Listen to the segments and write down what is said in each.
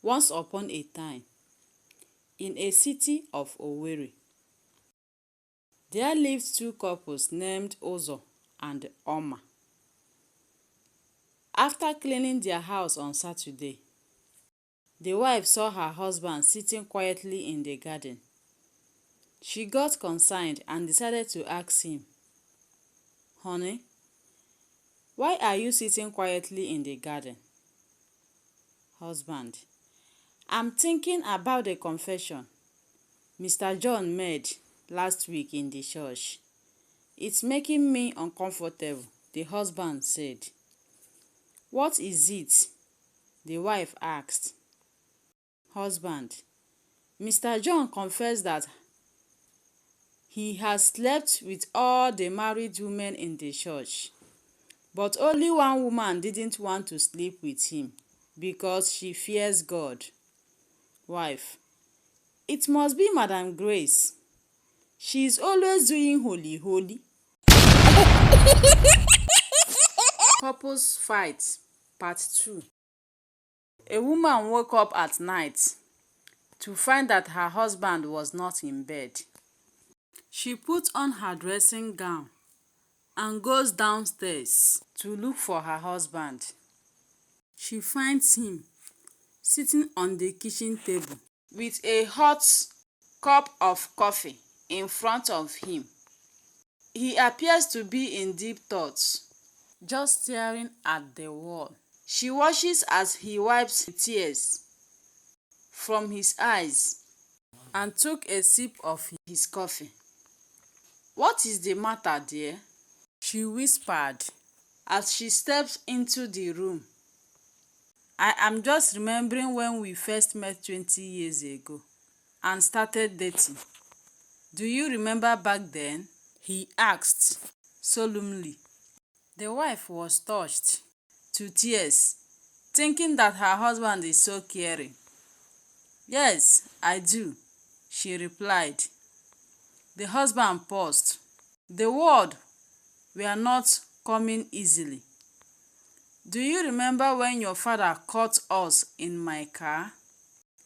Once upon a time, in a city of Owerri, there lived two couples named Uzo and Oma. After cleaning their house on Saturday, the wife saw her husband sitting quietly in the garden. She got concerned and decided to ask him, "Honey, why are you sitting quietly in the garden?" Husband: "I'm thinking about the confession Mr. John made last week in the church. It's making me uncomfortable," the husband said. "What is it?" the wife asked. Husband: "Mr. John confessed that he has slept with all the married women in the church, but only one woman didn't want to sleep with him because she fears God." Wife: "It must be Madam Grace. She is always doing holy holy." Couples fight, part 2. A woman woke up at night to find that her husband was not in bed. She put on her dressing gown and goes downstairs to look for her husband. She finds him sitting on the kitchen table with a hot cup of coffee in front of him. He appears to be in deep thoughts, just staring at the wall. She watches as he wipes tears from his eyes and took a sip of his coffee. "What is the matter, dear?" she whispered as she stepped into the room. "I am just remembering when we first met 20 years ago and started dating. Do you remember back then?" he asked solemnly. The wife was touched to tears, thinking that her husband is so caring. "Yes, I do," she replied. The husband paused. The words were not coming easily. "Do you remember when your father caught us in my car?"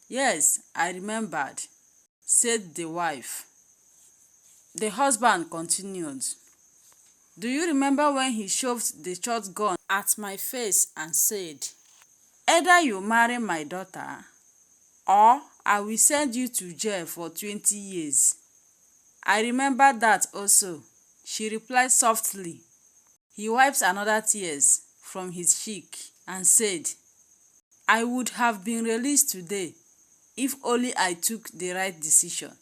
"Yes, I remembered," said the wife. The husband continued. "Do you remember when he shoved the shotgun at my face and said, 'Either you marry my daughter or I will send you to jail for 20 years. "I remember that also," she replied softly. He wiped another tears from his cheek and said, "I would have been released today if only I took the right decision."